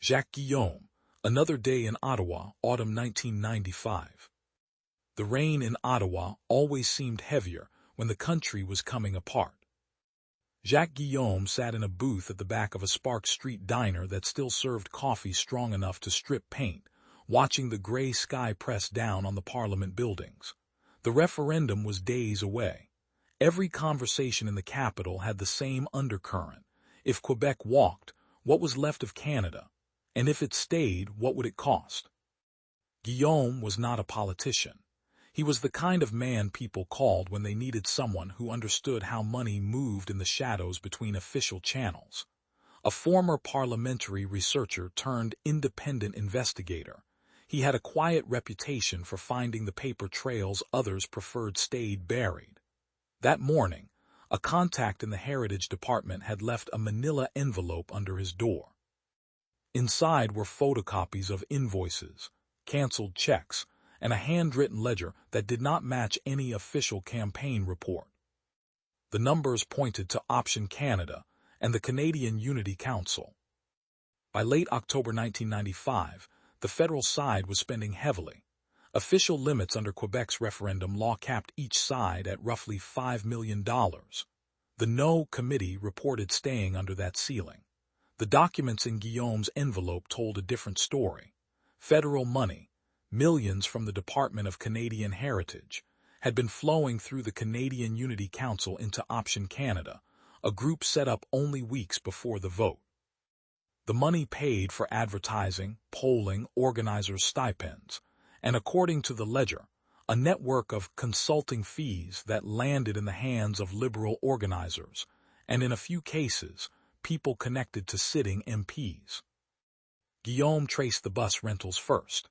Jacques Guillaume, Another Day in Ottawa, Autumn 1995. The rain in Ottawa always seemed heavier when the country was coming apart. Jacques Guillaume sat in a booth at the back of a Spark Street diner that still served coffee strong enough to strip paint, watching the gray sky press down on the Parliament buildings. The referendum was days away. Every conversation in the capital had the same undercurrent. If Quebec walked, what was left of Canada? And if it stayed, what would it cost? Guillaume was not a politician. He was the kind of man people called when they needed someone who understood how money moved in the shadows between official channels. A former parliamentary researcher turned independent investigator, he had a quiet reputation for finding the paper trails others preferred stayed buried. That morning, a contact in the Heritage Department had left a manila envelope under his door. Inside were photocopies of invoices, canceled checks, and a handwritten ledger that did not match any official campaign report. The numbers pointed to Option Canada and the Canadian Unity Council. By late October 1995, the federal side was spending heavily. Official limits under Quebec's referendum law capped each side at roughly $5 million. The No Committee reported staying under that ceiling. The documents in Guillaume's envelope told a different story. Federal money, millions from the Department of Canadian Heritage, had been flowing through the Canadian Unity Council into Option Canada, a group set up only weeks before the vote. The money paid for advertising, polling, organizers' stipends, and according to the ledger, a network of consulting fees that landed in the hands of liberal organizers, and in a few cases, people connected to sitting MPs. Guillaume traced the bus rentals first.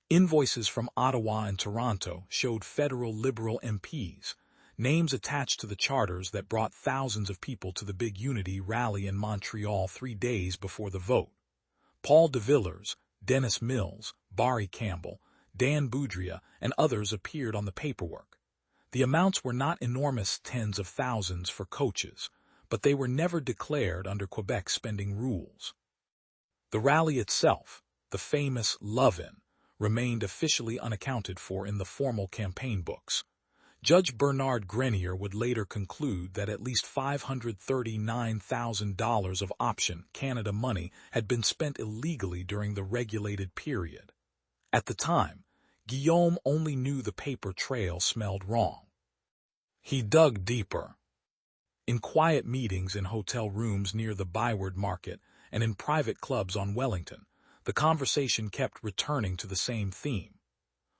Invoices from Ottawa and Toronto showed federal Liberal MPs, names attached to the charters that brought thousands of people to the big Unity rally in Montreal 3 days before the vote. Paul de Villers, Dennis Mills, Barry Campbell, Dan Boudria, and others appeared on the paperwork. The amounts were not enormous tens of thousands for coaches, but they were never declared under Quebec spending rules. The rally itself, the famous Love-In, remained officially unaccounted for in the formal campaign books. Judge Bernard Grenier would later conclude that at least $539,000 of Option Canada money had been spent illegally during the regulated period. At the time, Guillaume only knew the paper trail smelled wrong. He dug deeper. In quiet meetings in hotel rooms near the Byward Market and in private clubs on Wellington, the conversation kept returning to the same theme.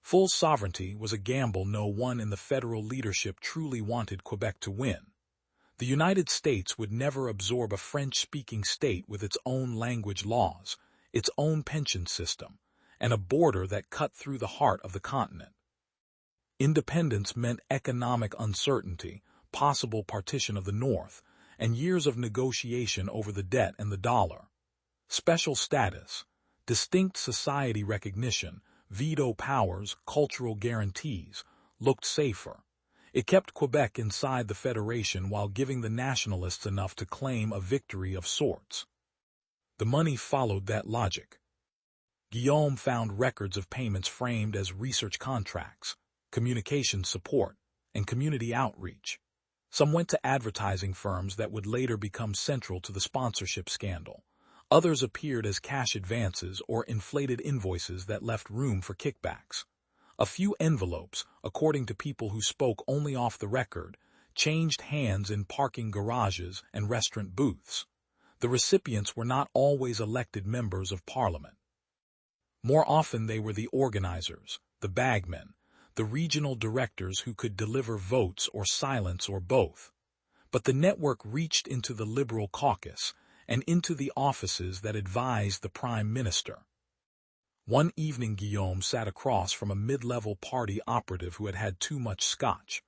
Full sovereignty was a gamble no one in the federal leadership truly wanted Quebec to win. The United States would never absorb a French-speaking state with its own language laws, its own pension system, and a border that cut through the heart of the continent. Independence meant economic uncertainty, possible partition of the North, and years of negotiation over the debt and the dollar. Special status, distinct society recognition, veto powers, cultural guarantees, looked safer. It kept Quebec inside the Federation while giving the nationalists enough to claim a victory of sorts. The money followed that logic. Guillaume found records of payments framed as research contracts, communication support, and community outreach. Some went to advertising firms that would later become central to the sponsorship scandal. Others appeared as cash advances or inflated invoices that left room for kickbacks. A few envelopes, according to people who spoke only off the record, changed hands in parking garages and restaurant booths. The recipients were not always elected members of Parliament. More often they were the organizers, the bagmen, the regional directors who could deliver votes or silence or both. But the network reached into the Liberal caucus and into the offices that advised the Prime Minister. One evening Guillaume sat across from a mid-level party operative who had had too much scotch.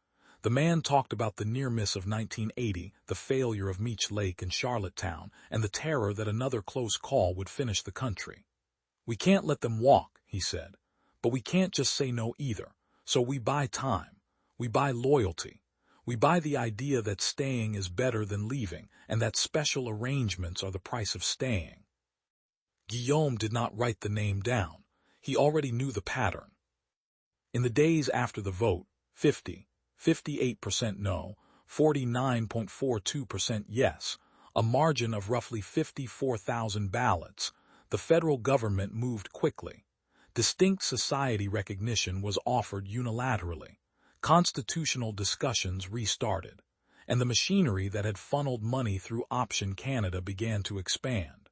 The man talked about the near-miss of 1980, the failure of Meech Lake and Charlottetown, and the terror that another close call would finish the country. "We can't let them walk," he said, "but we can't just say no either. So we buy time. We buy loyalty. We buy the idea that staying is better than leaving and that special arrangements are the price of staying." Guillaume did not write the name down. He already knew the pattern. In the days after the vote, 58% no, 49.42% yes, a margin of roughly 54,000 ballots, the federal government moved quickly. Distinct society recognition was offered unilaterally. Constitutional discussions restarted, and the machinery that had funneled money through Option Canada began to expand.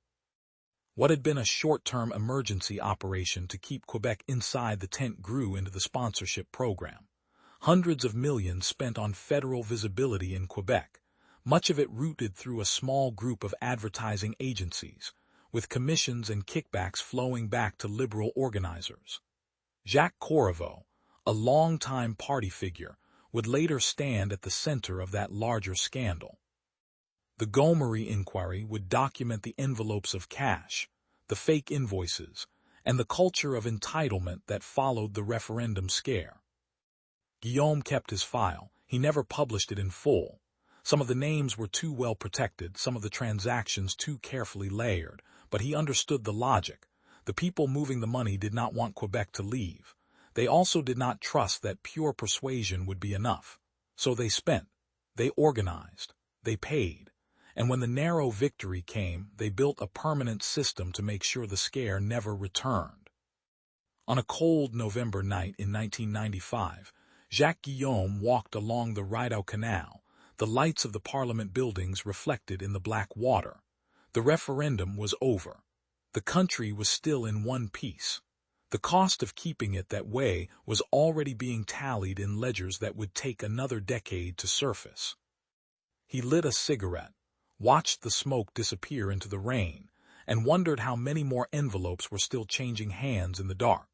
What had been a short-term emergency operation to keep Quebec inside the tent grew into the sponsorship program. Hundreds of millions spent on federal visibility in Quebec, much of it routed through a small group of advertising agencies, with commissions and kickbacks flowing back to liberal organizers. Jacques, a longtime party figure, would later stand at the center of that larger scandal. The Gomery inquiry would document the envelopes of cash, the fake invoices, and the culture of entitlement that followed the referendum scare. Guillaume kept his file. He never published it in full. Some of the names were too well protected, some of the transactions too carefully layered, but he understood the logic. The people moving the money did not want Quebec to leave. They also did not trust that pure persuasion would be enough. So they spent, they organized, they paid. And when the narrow victory came, they built a permanent system to make sure the scare never returned. On a cold November night in 1995, Jacques Guillaume walked along the Rideau Canal, the lights of the Parliament buildings reflected in the black water. The referendum was over. The country was still in one piece. The cost of keeping it that way was already being tallied in ledgers that would take another decade to surface. He lit a cigarette, watched the smoke disappear into the rain, and wondered how many more envelopes were still changing hands in the dark.